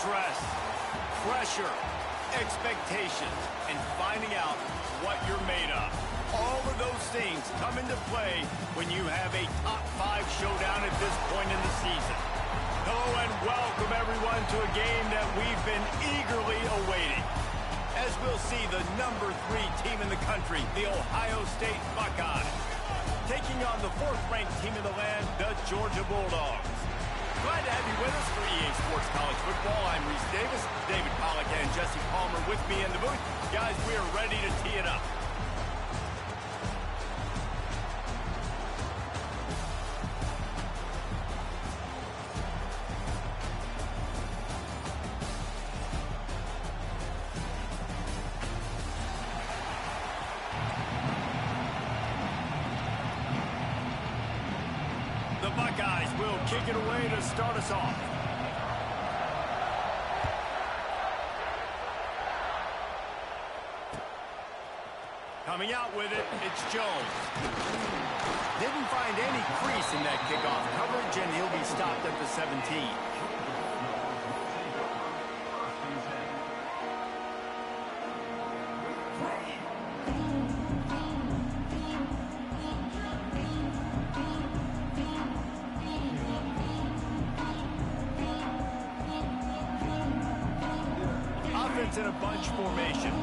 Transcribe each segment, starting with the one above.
Stress, pressure, expectations, and finding out what you're made of. All of those things come into play when you have a top 5 showdown at this point in the season. Hello and welcome everyone to a game that we've been eagerly awaiting. As we'll see the number 3 team in the country, the Ohio State Buckeyes, taking on the 4th-ranked team in the land, the Georgia Bulldogs. Glad to have you with us for EA Sports College Football. I'm Reese Davis, David Pollack and Jesse Palmer with me in the booth. Guys, we are ready to tee it up. The Buckeyes will kick it away to start us off. Coming out with it, it's Jones. Didn't find any crease in that kickoff coverage, and he'll be stopped at the 17. Offense in a bunch formation.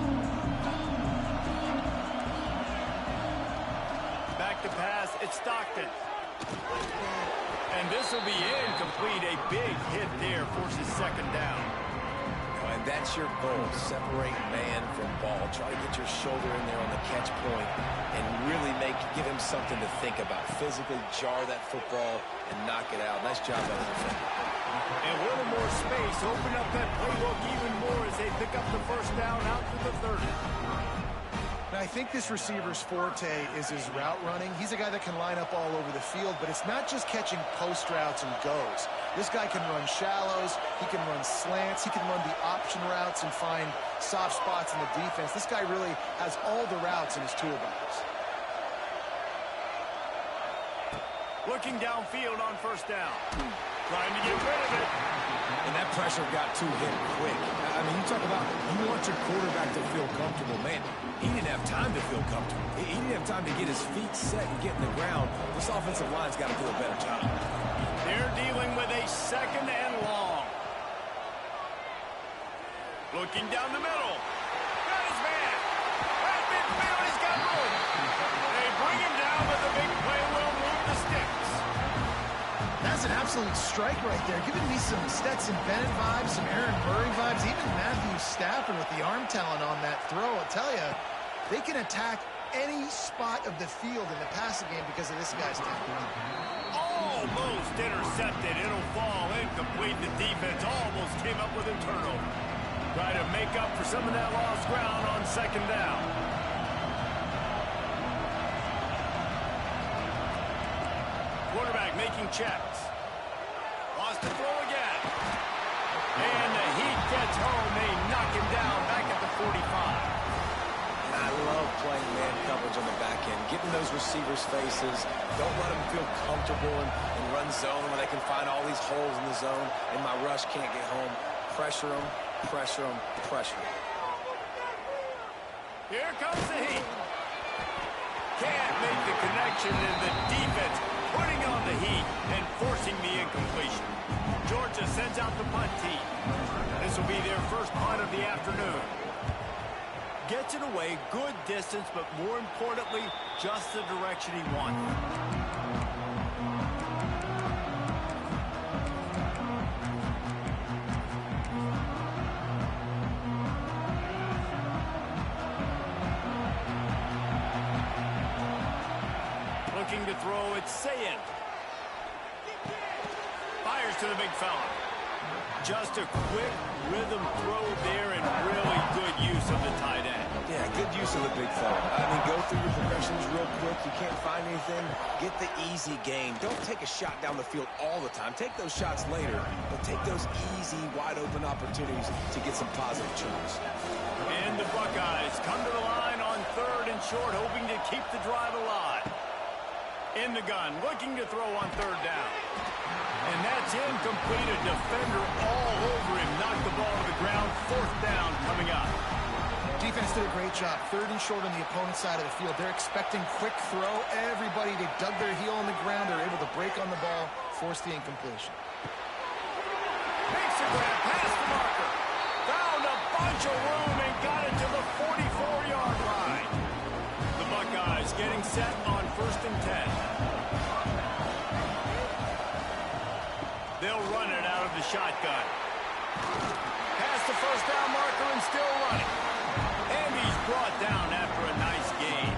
Back to pass, it's Stockton. And this will be incomplete. A big hit there forces second down. And that's your goal. Separate man from ball. Try to get your shoulder in there on the catch point and really give him something to think about. Physically jar that football and knock it out. Nice job by the defender. And a little more space. Open up that playbook even more as they pick up the first down out to the 30. Now, I think this receiver's forte is his route running. He's a guy that can line up all over the field, but it's not just catching post routes and goes. This guy can run shallows, he can run slants, he can run the option routes and find soft spots in the defense. This guy really has all the routes in his toolbox. Looking downfield on first down. Trying to get rid of it. And that pressure got to him quick. I mean, you talk about you want your quarterback to feel comfortable. Man, he didn't have time to feel comfortable. He didn't have time to get his feet set and get in the ground. This offensive line's got to do a better job. They're dealing with a second and long. Looking down the middle. Got his man. Right midfield, he's got room. They bring him down, but the big play will move the sticks. That's an absolute strike right there. Giving me some Stetson Bennett vibes, some Aaron Murray vibes, even Matthew Stafford with the arm talent on that throw. I'll tell you, they can attack any spot of the field in the passing game because of this guy's talent. Almost intercepted. It'll fall incomplete. The defense almost came up with a turnover. Try to make up for some of that lost ground on second down. Quarterback making checks. Lost the throw again. And the Heat gets home. They knock him down back at the 45. I love playing man coverage on the back end. Getting those receivers' faces. Don't let them feel comfortable and run zone when they can find all these holes in the zone and my rush can't get home. Pressure them, pressure them, pressure them. Here comes the Heat. Can't make the connection, and the defense putting on the heat and forcing the incompletion. Georgia sends out the punt team. This will be their first punt of the afternoon. Gets it away, good distance, but more importantly, just the direction he wanted. Looking to throw, it's Sayin. Fires to the big fella. Just a quick rhythm throw there and really good use of the tight end. Yeah, good use of the big fella. I mean, go through your progressions real quick. You can't find anything. Get the easy gain. Don't take a shot down the field all the time. Take those shots later, but take those easy, wide-open opportunities to get some positive turns. And the Buckeyes come to the line on third and short, hoping to keep the drive alive. In the gun, looking to throw on third down. And that's incomplete. A defender all over him. Knocked the ball to the ground. 4th down coming up. Defense did a great job. 3rd and short on the opponent's side of the field. They're expecting quick throw. Everybody, they dug their heel on the ground. They're able to break on the ball, force the incompletion. Makes a grab past the marker. Found a bunch of room and got it to the 44-yard line. The Buckeyes getting set on 1st and 10. They'll run it out of the shotgun. Past the 1st down marker and still running. And he's brought down after a nice gain.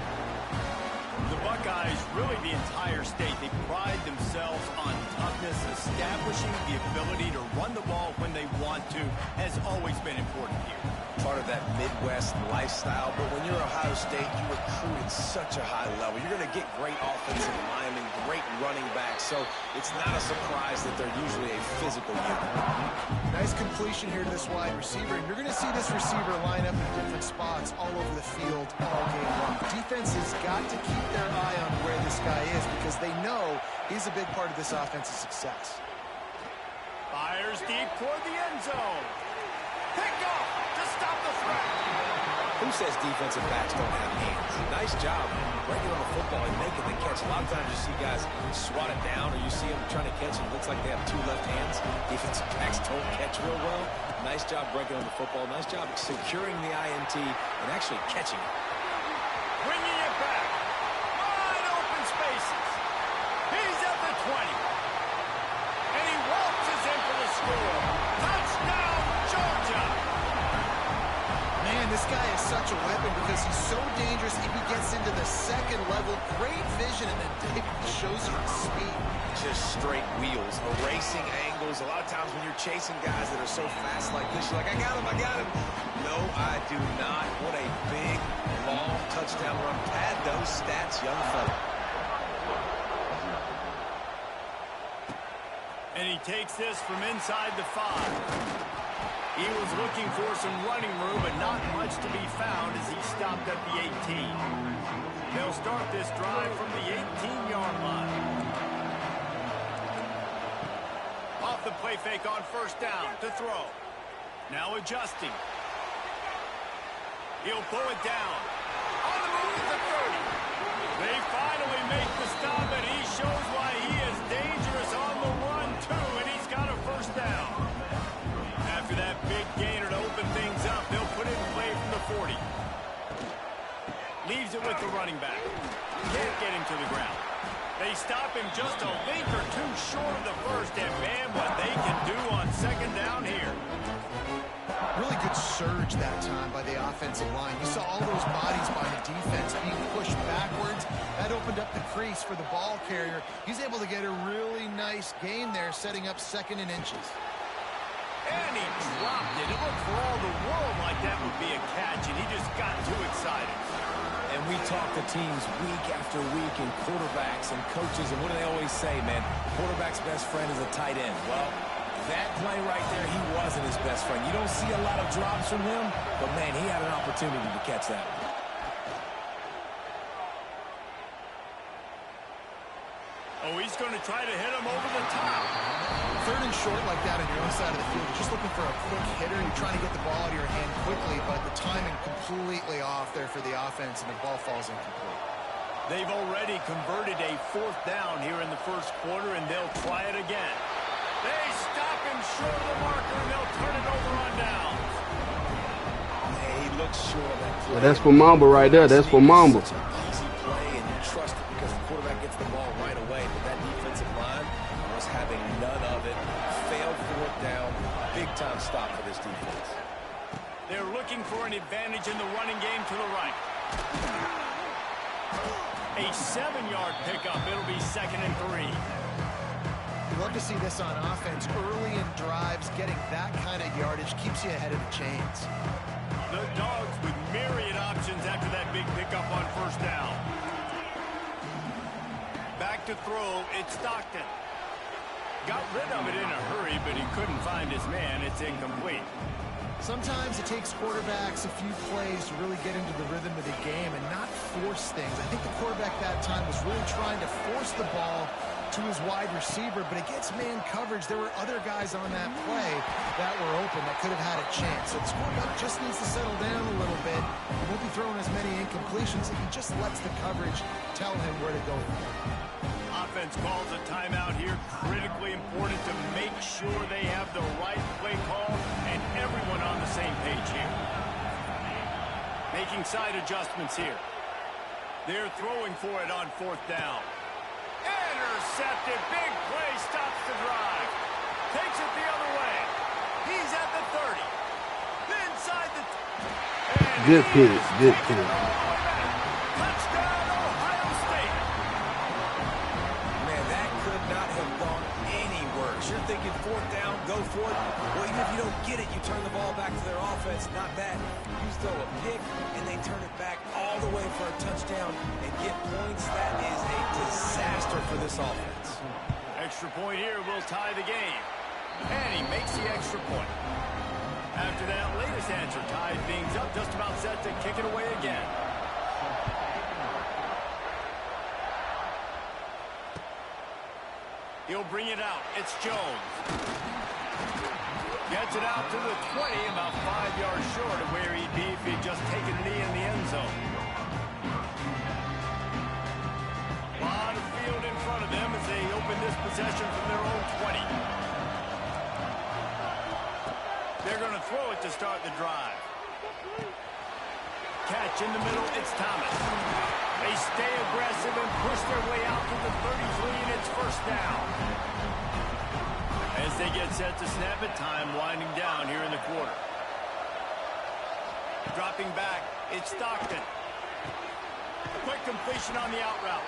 The Buckeyes, really the entire state, they pride themselves on toughness. Establishing the ability to run the ball when they want to has always been important here. Part of that Midwest lifestyle, but when you're Ohio State, you recruit at such a high level. You're going to get great offensive linemen, great running backs, so it's not a surprise that they're usually a physical unit. Nice completion here to this wide receiver, and you're going to see this receiver line up in different spots all over the field all game long. Defense has got to keep their eye on where this guy is because they know he's a big part of this offense's success. Fires deep toward the end zone. Picked off to stop the threat. Who says defensive backs don't have hands? Nice job breaking on the football and making the catch. A lot of times you see guys swat it down or you see them trying to catch it. It looks like they have 2 left hands. Defensive backs don't catch real well. Nice job breaking on the football. Nice job securing the INT and actually catching it. Bringing it back. Wide open spaces. He's at the 20. And he waltzes in for the score. Touchdown, Georgia. Man, this guy is such a weapon because he's so dangerous if he gets into the 2nd level. Great vision, and then David shows you his speed. Just straight wheels, erasing angles. A lot of times when you're chasing guys that are so fast like this, you're like, I got him, I got him. No, I do not. What a big, long touchdown run. Pad those stats, young fella. And he takes this from inside the 5. He was looking for some running room, but not much to be found as he stopped at the 18. They'll start this drive from the 18-yard line. Off the play fake on 1st down to throw. Now adjusting. He'll pull it down. On the move to the 30. They finally make the stop, and he shows why he is dangerous on the run, too, and he's got a 1st down. After that big gainer to open things up, they'll put it in play from the 40. Leaves it with the running back. Can't get him to the ground. They stop him just a link or 2 short of the 1st, and man, what they can do on 2nd down here. Really good surge that time by the offensive line. You saw all those bodies by the defense being pushed backwards. That opened up the crease for the ball carrier. He's able to get a really nice gain there, setting up 2nd and inches. And he dropped it. It looked for all the world like that would be a catch, and he just got too excited. And we talk to teams week after week and quarterbacks and coaches, and what do they always say, man? Quarterback's best friend is a tight end. Well, that play right there, he wasn't his best friend. You don't see a lot of drops from him, but, man, he had an opportunity to catch that one. Oh, he's going to try to hit him over the top. 3rd and short like that on your own side of the field. You're just looking for a quick hitter. You're trying to get the ball out of your hand quickly, but the timing completely off there for the offense, and the ball falls incomplete. They've already converted a 4th down here in the 1st quarter, and they'll try it again. They stop him short of the marker, and they'll turn it over on downs. Hey, he looks short of that play. Well, that's for Mamba right there. That's for Mamba. Such an easy play, and you trust it because the quarterback gets the ball right away. But that defensive line was having none of it. Failed 4th down. Big-time stop for this defense. They're looking for an advantage in the running game to the right. A 7-yard pickup. It'll be 2nd and 3. You love to see this on offense. Early in drives, getting that kind of yardage keeps you ahead of the chains. The Dogs with myriad options after that big pickup on 1st down. Back to throw. It's Stockton. Got rid of it in a hurry, but he couldn't find his man. It's incomplete. Sometimes it takes quarterbacks a few plays to really get into the rhythm of the game and not force things. I think the quarterback that time was really trying to force the ball to his wide receiver, but against man coverage, there were other guys on that play that were open that could have had a chance. So the quarterback just needs to settle down a little bit. He won't be throwing as many incompletions if he just lets the coverage tell him where to go. Offense calls a timeout here. Critically important to make sure they have the right play call and everyone on the same page here. Making side adjustments here. They're throwing for it on 4th down. Intercepted. Big play stops the drive. Takes it the other way. He's at the 30. Inside the... Good pick. Good pick. Touchdown, Ohio State. Man, that could not have gone any worse. You're thinking 4th down, go for it. Well, even if you don't get it, you turn the ball back to their offense. Not that. You throw a pick, and they turn it back all the way for a touchdown and get points. That is a disaster for this offense. Extra point here will tie the game. And he makes the extra point. After that latest answer tied things up, just about set to kick it away again. He'll bring it out. It's Jones. Gets it out to the 20, about 5 yards short of where he'd be if he'd just taken a knee in the end zone. A lot of field in front of them as they open this possession from their own 20. They're going to throw it to start the drive. Catch in the middle, it's Thomas. They stay aggressive and push their way out to the 33, and it's 1st down. As they get set to snap it, time winding down here in the quarter. Dropping back, it's Stockton. Quick completion on the out route.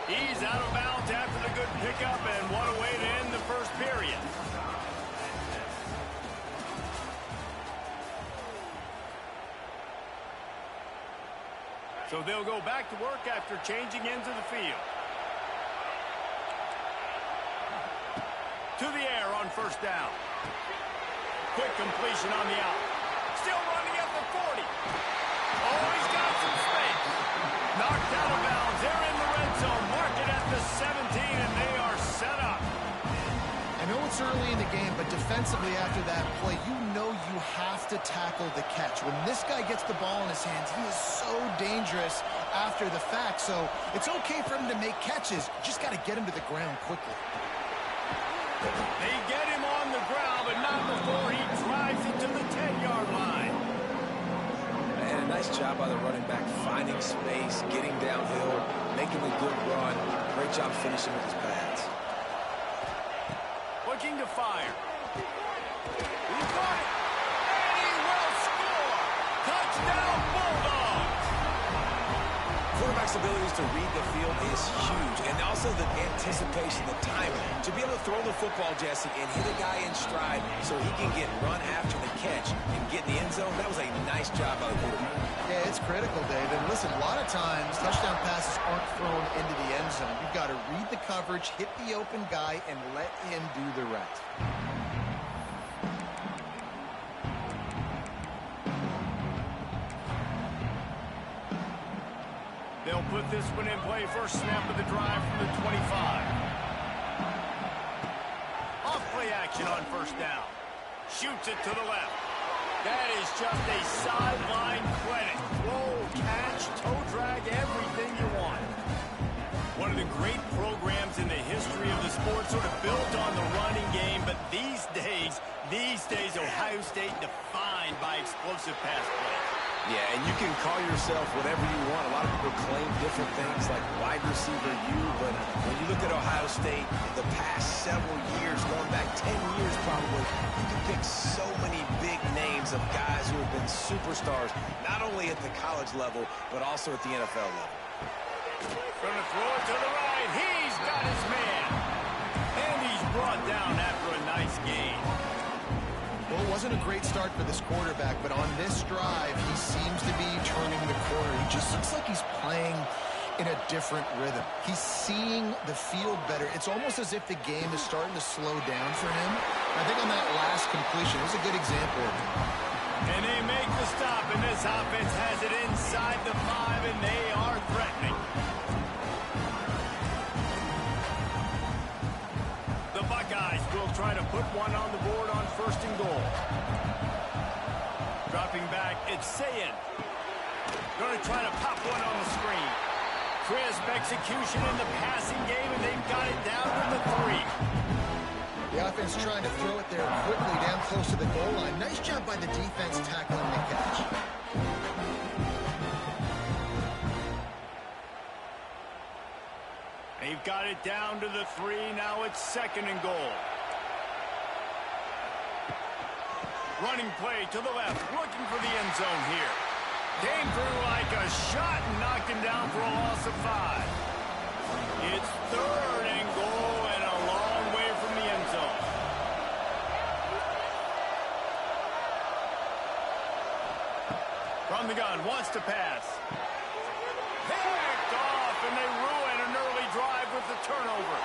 He's out of bounds after the good pickup, and what a way to end the first period. So they'll go back to work after changing into the field. To the air on 1st down. Quick completion on the out. Still running at the 40. Oh, he's got some space. Knocked out of bounds. They're in the red zone. Mark it at the 17, and they are set up. I know it's early in the game, but defensively after that play, you know you have to tackle the catch. When this guy gets the ball in his hands, he is so dangerous after the fact. So it's okay for him to make catches. You just got to get him to the ground quickly. They get him on the ground, but not before he drives it to the 10-yard line. And a nice job by the running back, finding space, getting downhill, making a good run. Great job finishing with his pads. Looking to fire. He's got it. And he will score. Touchdown, Bulldogs. Quarterback's abilities to read the field is huge, and also the anticipation, the timing. To be able to throw the football, Jesse, and hit a guy in stride so he can get run after the catch and get in the end zone, that was a nice job by the quarterback. Yeah, it's critical, Dave. And listen, a lot of times touchdown passes aren't thrown into the end zone. You've got to read the coverage, hit the open guy, and let him do the rest. They'll put this one in play. First snap of the drive from the 25. Off play action on 1st down. Shoots it to the left. That is just a sideline credit. Roll, catch, toe drag, everything you want. One of the great programs in the history of the sport, sort of built on the running game, but these days, Ohio State defined by explosive pass play. Yeah, and you can call yourself whatever you want. A lot of people claim different things like wide receiver U, but when you look at Ohio State, the past several years, going back 10 years probably, you can pick so many big names of guys who have been superstars, not only at the college level, but also at the NFL level. Going to throw it to the right. He's got his man. And he's brought down after a nice gain. Well, it wasn't a great start for this quarterback, but on this drive, he seems to be turning the corner. He just looks like he's playing in a different rhythm. He's seeing the field better. It's almost as if the game is starting to slow down for him. I think on that last completion, it was a good example of it. And they make the stop, and this offense has it inside the 5, and they are threatening. coach saying? Going to try to pop one on the screen. Crisp execution in the passing game, and they've got it down to the 3. The offense trying to throw it there quickly down close to the goal line. Nice job by the defense tackling the catch. They've got it down to the 3. Now it's 2nd and goal. Running play to the left, looking for the end zone here. Came through like a shot and knocked him down for a loss of 5. It's 3rd and goal and a long way from the end zone. From the gun, wants to pass. Picked off, and they ruin an early drive with the turnover.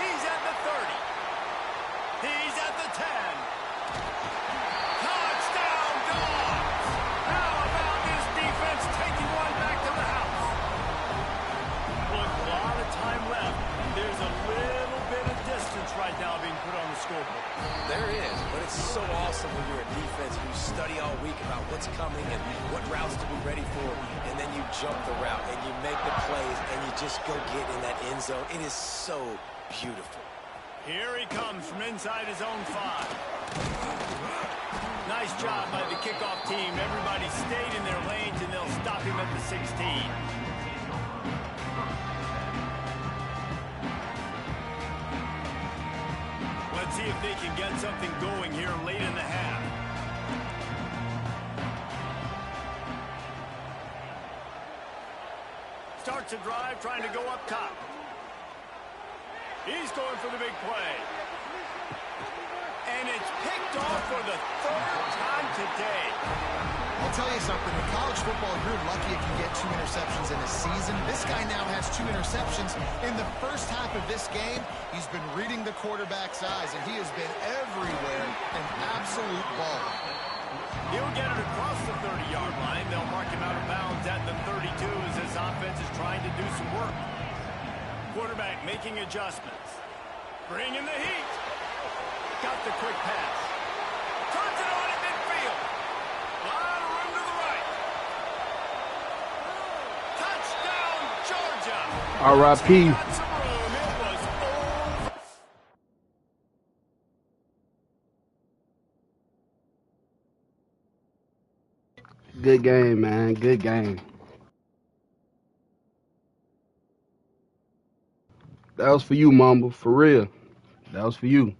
He's at the 30. He's at the 10. Touchdown, Dogs! How about this defense taking one back to the house? Look, a lot of time left. There's a little bit of distance right now being put on the scoreboard. There is, but it's so awesome when you're a defense and you study all week about what's coming and what routes to be ready for, and then you jump the route and you make the plays and you just go get in that end zone. It is so beautiful. Here he comes from inside his own 5. Nice job by the kickoff team. Everybody stayed in their lanes, and they'll stop him at the 16. Let's see if they can get something going here late in the half. Starts a drive, trying to go up top. He's going for the big play. And it's picked off for the 3rd time today. I'll tell you something, in college football, you're lucky if you get 2 interceptions in a season. This guy now has 2 interceptions. In the first half of this game, he's been reading the quarterback's eyes, and he has been everywhere, an absolute ball. He'll get it across the 30-yard line. They'll mark him out of bounds at the 32 as his offense is trying to do some work. Quarterback making adjustments. Bringing the heat. Got the quick pass. Turns it on at midfield. A lot of room to the right. Touchdown, Georgia. R.I.P. Got some room. It was over. Good game, man. Good game. That was for you, Mamba. For real. That was for you.